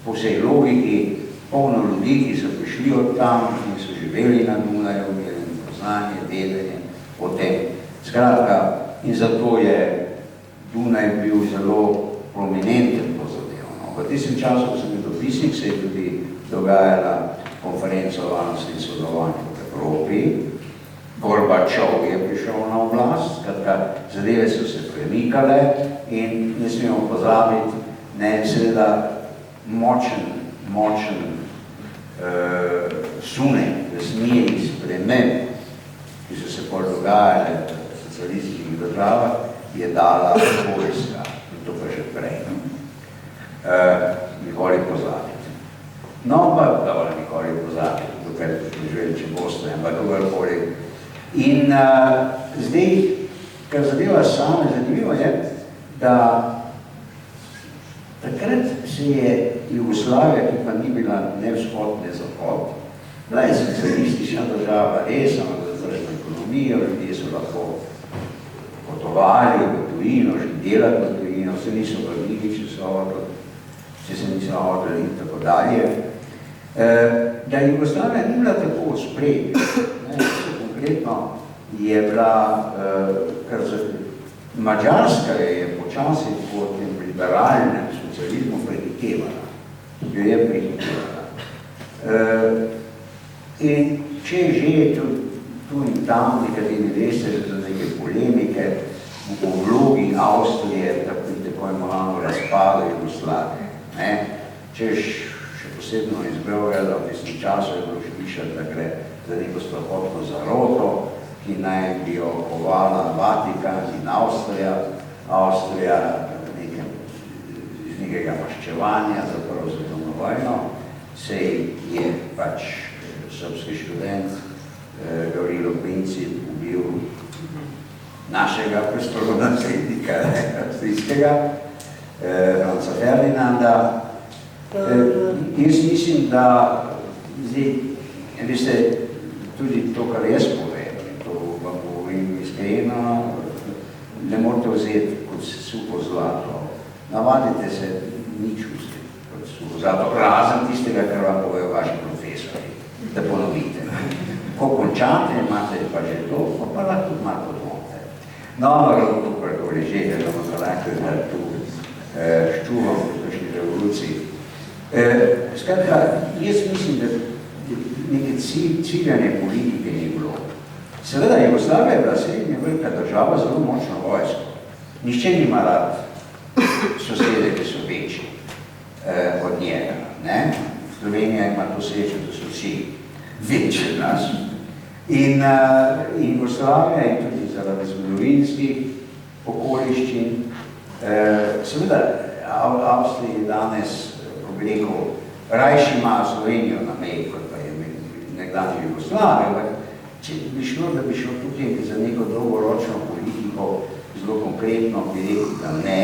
S3: po vsej logiki, polno ljudi, ki so prišli od tam in so živeli na Dunaju, imeli poznanje, vedenje o tem. Skratka, in zato je Dunaj bil zelo prominenten po zadevno. V tistem času, ko sem bil dopisnik, se je tudi dogajala konferenca o varnosti in sodelovanju v Evropi, Gorbačov je prišel na oblast, skratka, zadeve so se premikale in ne smemo pozabiti, ne, seveda močen sunek v smeri sprememb, ki so se pol dogajale v socialističnih državah, je dala Poljska, in to pa že prej. Nikoli pozabiti. No, pa dobro, nikoli pozabiti, dokaj živeli, če boste, ampak dovolj. In zdaj, kar zadeva same, zanimivo je, da takrat se je Jugoslavija, ki pa ni bila ne vzhod, ne zahod, bila je socialistična država, res, ampak za ekonomijo, ljudje so lahko potovali v tujino, že delali v tujino, se niso vrnili, če se niso hodili in tako dalje. Da Jugoslavija ni bila tako sprednja, konkretno je bila, kar Mađarska je počasi po tem liberalnem socializmu prehitevala, jo je prehitevala. In če že tu in tam nekateri veste, že so neke polemike v vlogi Avstrije, tako imenovano razpadu Jugoslavije. Češ še posebno iz Beograda v tistem času je bilo slišati, da gre za neko strahotno zaroto, ki naj bi jo kovala Vatikan in Avstrija iz nekega maščevanja za prvo svetovno vojno, sej je pač srpski študent Gavrilo Princip ubil našega prestolonaslednika avstrijskega, Franca Ferdinanda. Jaz mislim, da zdaj, veste, tudi to, kar jaz povem, to vam govorim iskreno, ne morate vzeti kot suho zlato. Navadite se ni čusti kot suho zlato, razen tistega, kar vam povejo vaši profesori, da ponovite. Ko končate, imate pa že to, pa lahko tudi malo podmonte. No, lahko kako ležete, da bomo lahko da tu ščuvam v kakšni revoluciji. Skratka, jaz mislim, da neke ciljane politike ni bilo. Seveda, Jugoslavija je bila srednja velika država, zelo močno vojsko. Nihče nima rad sosede, ki so večji od njega. Slovenija ima to srečo, da so vsi večji od nas. In Jugoslavija je tudi zaradi zgodovinskih okoliščin. Seveda, Avstrija danes rekel, rajši ima Slovenijo na meji, kot pa je nekdanje Jugoslavije, ampak če bi šlo, da bi šlo tukaj za neko dolgoročno politiko, zelo konkretno bi rekel, da ne.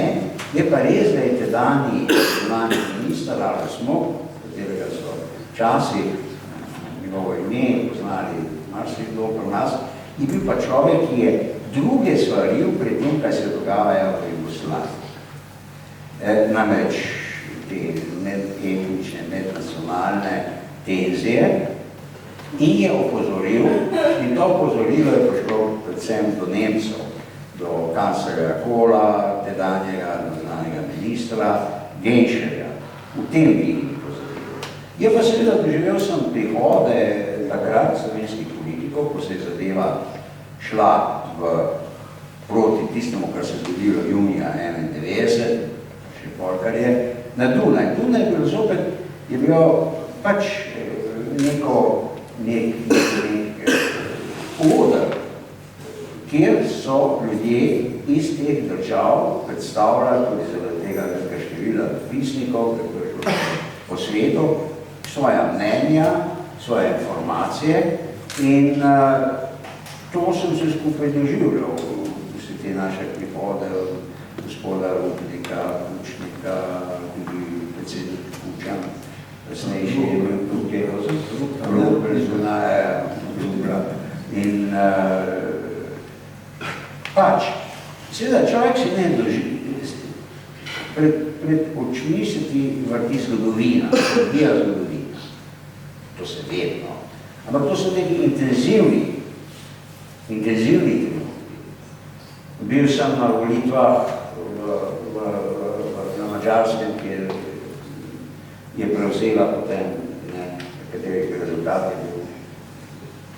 S3: Je pa res, da je tedajni zunanji minister, ali smo, katerega so časi njegovo ime poznali marsikdo pri nas, je bil pa človek, ki je druge svaril pred tem, kaj se dogajajo v Jugoslaviji. Namreč te medetnične, mednacionalne tenzije in je opozoril, in to opozorilo je prišlo predvsem do Nemcev, do kanclerja Kohla, tedanjega zunanjega ministra Genšerja. V tem vidi opozorilo. Je pa seveda doživel sem prihode takrat slovenskih politikov, ko se je zadeva šla proti tistemu, kar se je zgodilo junija 1991, še polkar je, na Dunaj. Dunaj je bilo zopet, je bilo pač nek odr, kjer so ljudje iz teh držav predstavljali tudi zaradi tega velikega števila pisnikov, kako je šlo po svetu, svoja mnenja, svoje informacije in to sem se skupaj doživljal. Vse te naše prihode gospoda Rupnika, Kučnika, tudi predsednik Kučan, kasnejši je bil tukaj, Rupel zunaj, in pač, seveda človek se ne drži, pred očmi se ti vrti zgodovina, odbija zgodovina, to se vedno, ampak to so neki intenzivni trenutki. Bil sem na volitvah na Mađarskem, kjer je prevzela potem katerih rezultat je bil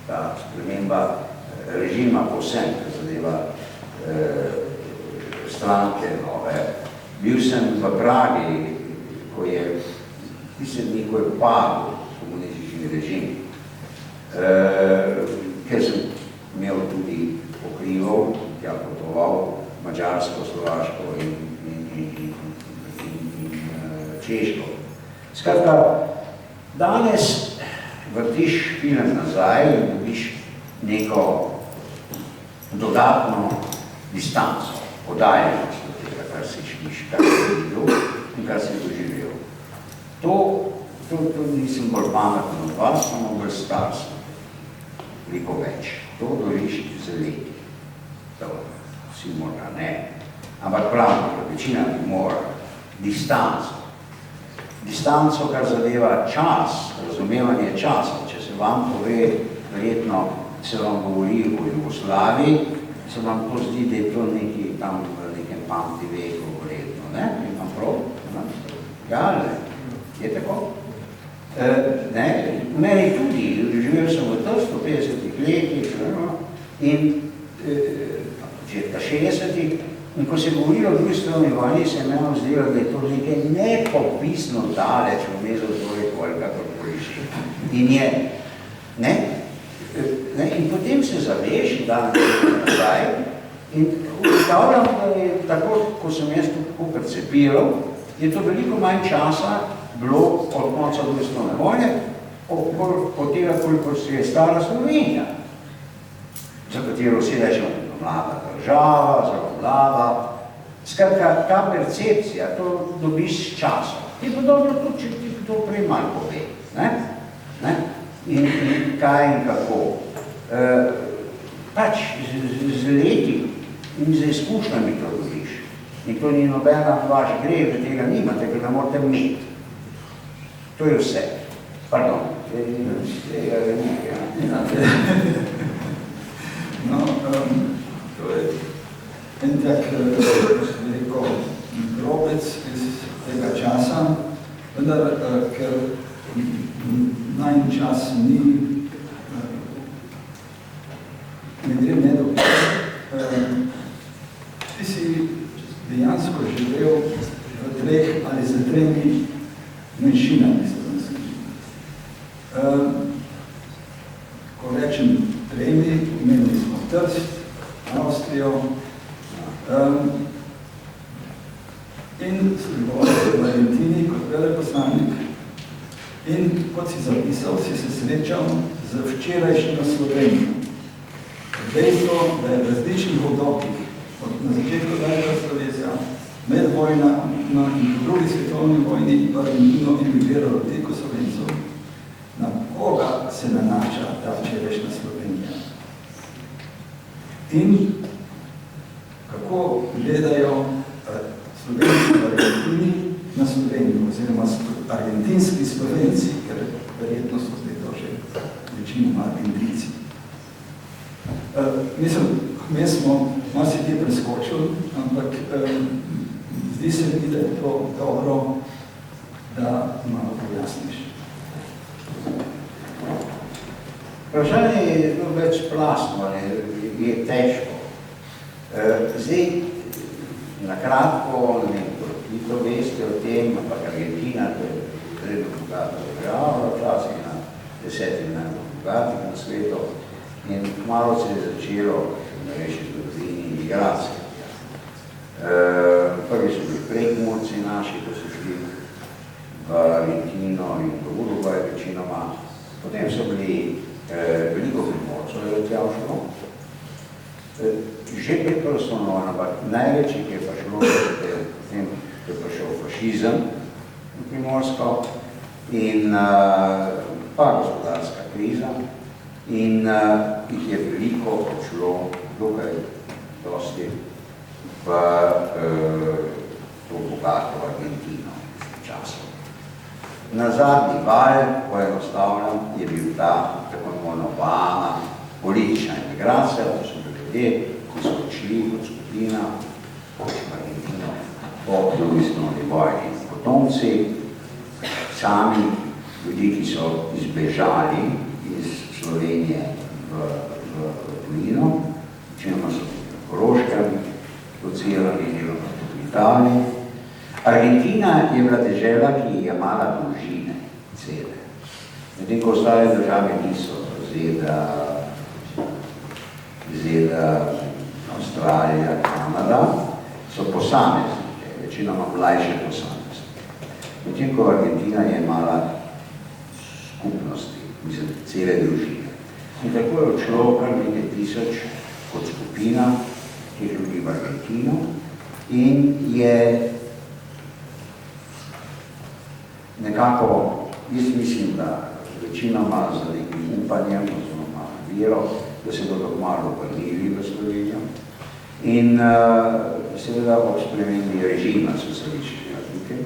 S3: ta sprememba režima povsem, kar zadeva stranke nove. Bil sem v Pragi, ko je dni, ko je padel komunistični režim, ker sem imel tudi pokrival, tja potoval Madžarsko, Slovaško in Češko. Skratka, danes vrtiš film nazaj in dobiš neko dodatno distanco, podajnost do tega, kar si šliš, kar si videl in kar si doživel. To nisem bolj pametno od vas, samo bolj star sem, veliko več. To dožiš z leti. Vsi morda ne. Ampak pravno, večina bi mora. Distanco. Distanco, kar zadeva čas, razumevanje časa. Če se vam pove, verjetno se vam govori o Jugoslaviji, se vam to zdi, da je to nekaj tam v nekem pamti veku vredno. Ne? Imam prav? Ja, ne. Je tako? Ne? Meni tudi, živel sem v 150 letih in začetka 60-ih, in ko se govori o drugi svetovni vojni, se je meni zdelo, da je to nekaj nepopisno daleč v Mezodvojku ali kakorkoli že. In je, ne? In potem se zaveš, danes nazaj, in ugotavljam, da je tako, ko sem jaz tako percepiral, je to veliko manj časa bilo od konca druge svetovne vojne, od tega, koliko se je stara Slovenija, za katero vsi rečemo, mlada država, zelo mlada. Skratka, ta percepcija, to dobiš s časom. Je pa dobro tudi, če ti to prej malo pove. Ne? In kaj in kako. Pač z leti in z izkušnjami to dobiš. In to ni nobena vaš greh, da tega nimate, ker ne morate imeti. To je vse. Pardon.
S2: No, to je en tak veliko grobec iz tega časa, vendar, ker najn čas ne gre nedobrati. Ti si dejansko živel v dveh ali z tremi menšinami slovenskimi. Ko rečem tremi, imeli smo Trst, Avstrijo in sodeloval v Argentini kot veleposlanik. In kot si zapisal, si se srečal z včerajšnjo Slovenijo. Dejstvo, da je v različnih obdobjih, na začetku daljega slovenstva, med vojna in po drugi svetovni vojni v Argentino emigriralo veliko Slovencov. Na koga se nanaša ta včerajšnja Slovenija? In kako gledajo Slovenci v Argentini na Slovenijo, oziroma argentinski Slovenci, ker verjetno so zdaj to že večinoma Argentinci. Mislim, mi smo marsikaj preskočili, ampak zdi se mi, da je to dobro, da malo pojasniš.
S3: Vprašanje je večplastno, je težko. Zdaj, nakratko, vi to veste o tem, ampak Argentina, to je izredno bogata država, včasih na 10 najbolj bogatih na svetu, in malo se je začelo, na reči zgodovini, migracije. Prvi so bili prekmurci naši, ko so šli v Argentino in v Urugvaj večinoma. Potem so bili veliko primorcev, je tja šlo. Že personalno, ampak največji, ki je pa šlo, potem je prišel fašizem v Primorsko in pa gospodarska kriza in jih je veliko šlo dokaj dosti v to bogato Argentino času. Na zadnji val, poenostavljam, je bil ta tako imenovana politična imigracija, to so bili ljudje, ki so odšli kot skupina v Argentino po drugi svetovni vojni. Potomci sami ljudi, ki so izbežali iz Slovenije v tujino, večinoma so v Koroškem, locirani deloma v Italiji. Argentina je bila dežela, ki je imala družine cele. Medtem ko ostale države niso, ZDA, Avstralija, Kanada, so posameznike, večinoma mlajše posameznike. Medtem ko Argentina je imala skupnosti, mislim, cele družine. In tako je odšlo kar nekaj tisoč kot skupina teh ljudi v Argentino in je nekako, jaz mislim, da večinoma z nekim upanjem oziroma vero, da se bodo kmalu vrnili v Slovenijo in seveda ob spremembi režima socialističnega tukaj.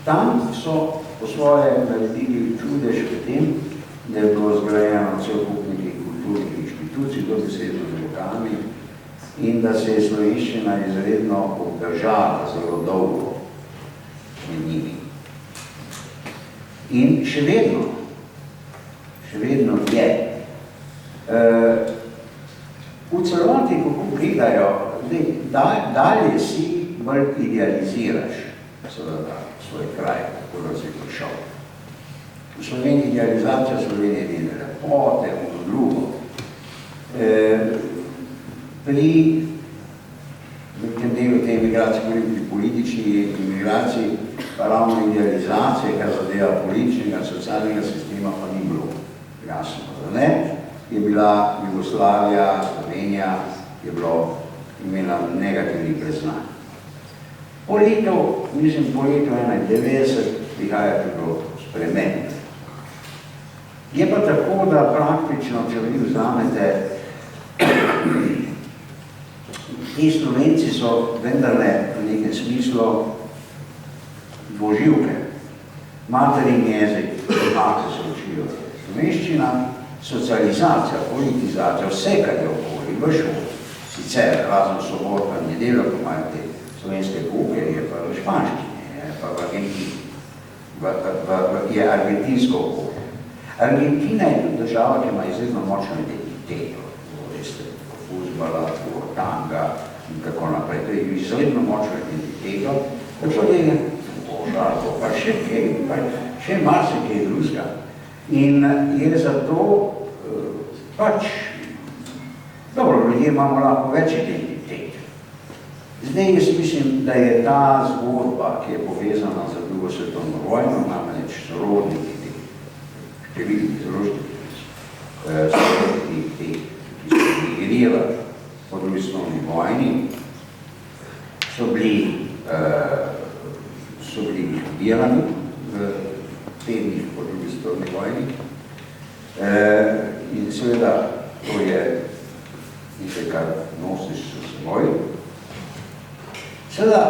S3: Tam so po svoje naredili čudež v tem, da je bilo zgrajeno cel kup nekih kulturnih inštitucij, dobesedno z rokami, in da se je slovenščina izredno obdržala zelo dolgo med njimi. In še vedno je. V celoti, kako gledajo, dalje si bolj idealiziraš seveda svoj kraj, kako si prišel. V Sloveniji idealizacija Slovenije njene lepote, ono drugo. Pri nekem delu te imigracije, pri politični imigraciji, pa ravno idealizacije, kar zadeva političnega, socialnega sistema, pa ni bilo jasno. Ne? Je bila Jugoslavija, Slovenija, je bilo imela negativni preznanj. Po letu 91 prihaja tudi spremembe. Je pa tako, da praktično, če vi vzamete, ti Slovenci so vendarle v nekem smislu dvoživke. Materin jezik, kako se učijo slovenščina, socializacija, politizacija, vse, kar je okoli, v šoli. Sicer razen sobota, nedeljo, ko imajo te slovenske pouke, je pa v španščini, je pa v Argentini. Je argentinsko okolje. Argentina je tudi država, ki ima izredno močno identiteto. Veste, fuzbala, tanga in tako naprej. To je izredno močno identiteto. Tako je požarko, pa še kaj, pa še marsikaj drugega. In je zato pač, dobro, ljudje imamo lahko več identitet. Zdaj jaz mislim, da je ta zgodba, ki je povezana z drugo svetovno vojno, namreč sorodniki, številni sorodniki, ki so migrirali po drugi svetovni vojni, so bili ubijani v tednih po drugi svetovni vojni. In seveda to je nekaj, kar nosiš s seboj. Seveda,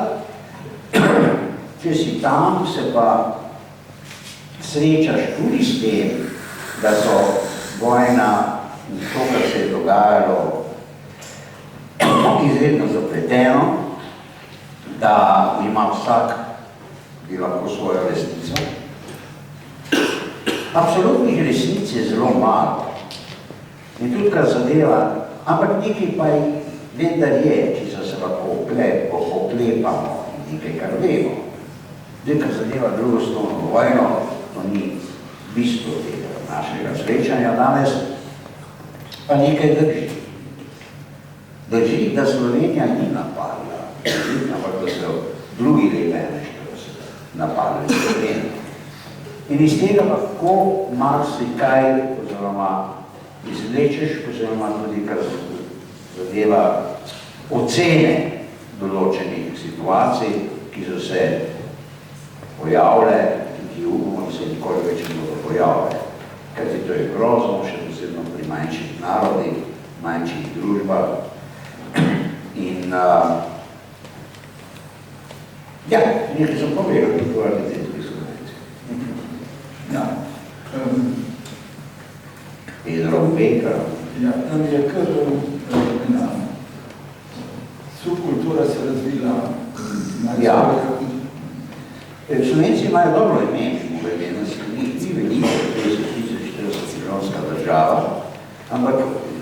S3: če si tam, se pa srečaš tudi s tem, da so vojna in to, kar se je dogajalo, izredno zapleteno, da ima vsak bi lahko svojo resnico. Absolutnih resnic je zelo malo. In tudi, kar zadeva, ampak nekaj pa vendar je, če se lahko oklepamo in nekaj, kar vemo. Zdaj, kar zadeva drugo svetovno vojno, to ni bistvo tega našega srečanja danes, pa nekaj drži. Drži, da Slovenija ni napadla, ampak da so drugi levene napadli Slovenijo. In iz tega lahko marsikaj oziroma izvlečeš, oziroma tudi kar zadeva ocene določenih situacij, ki so se pojavile in ki upamo, da se nikoli več ne bodo pojavile. Kajti to je grozno, še posebno pri manjših narodih, manjših družbah. In ja, nekaj sem povedal, da to argentinski Slovenci.
S2: Ja.
S3: Pedro Beka.
S2: Ja, tam je kar ena subkultura se razvila.
S3: Ja. Slovenci imajo dobro ime, glede na ni veliko, 30-40 milijonska država, ampak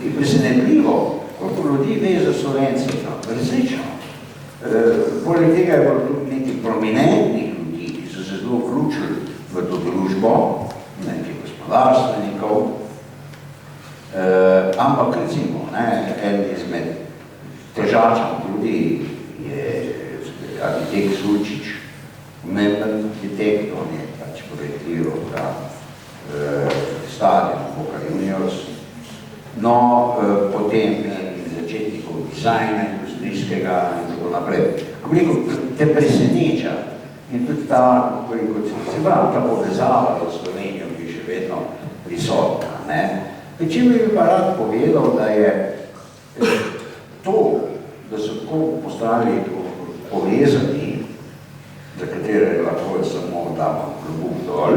S3: je presenetljivo, koliko ljudi ve za Slovence, različno. Poleg tega je bilo tudi nekaj prominentnih ljudi, ki so se zelo vključili v to družbo, nekaj gospodarstvenikov, ampak recimo, en izmed težačev tudi je arhitekt Sulčič, pomemben arhitekt, on je pač projektiral ta stadion Boca Juniors, no potem začetnikov dizajna industrijskega in tako naprej. Koliko te preseneča in tudi ta, koliko se pravi, ta povezava v Slovenijo, ki je še vedno prisotna, ne? Čim bi pa rad povedal, da je to, da so tako postali povezani, za katere lahko samo damo klobuk dol,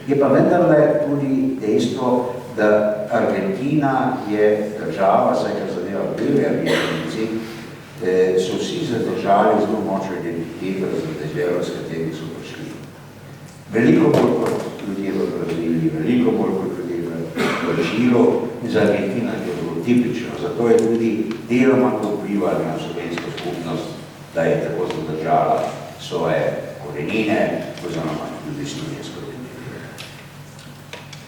S3: je pa vendarle tudi dejstvo, da Argentina je država, saj kar zadeva bili Argentinci, so vsi zadržali zelo močno identiteto za deželo, s katerimi so prišli. Veliko bolj kot ljudje v Braziliji, veliko bolj kot ljudje v Čilu, in za Argentina je bilo tipično. Zato je tudi deloma to vplivalo na slovensko skupnost, da je tako zadržala svoje korenine, oziroma tudi slovensko identiteto.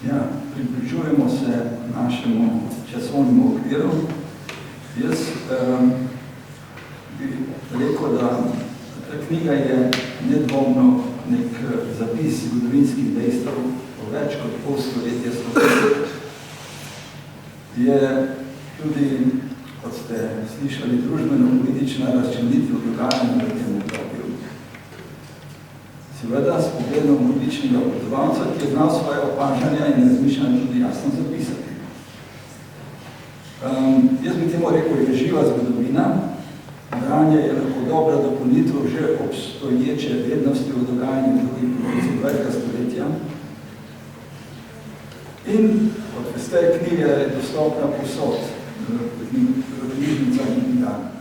S2: Ja, približujemo se našemu časovnemu okviru. Jaz bi rekel, da ta knjiga je nedvomno nek zapis zgodovinskih dejstev o več kot pol stoletja Slovenije. Je tudi, kot ste slišali, družbeno-politična razčlenitev dogajanja v tem obdobju. Seveda s pogledom odličnega opozovalca, ki je znal svoje opažanja in razmišljanja tudi jasno zapisati. Jaz bi temu rekel, je živa zgodovina, branje je lahko dobra dopolnitev že obstoječe vednosti v dogajanju v drugi polovici 20. stoletja. In, kot veste, knjiga je dostopna povsod v knjižnicah in knjigarnah.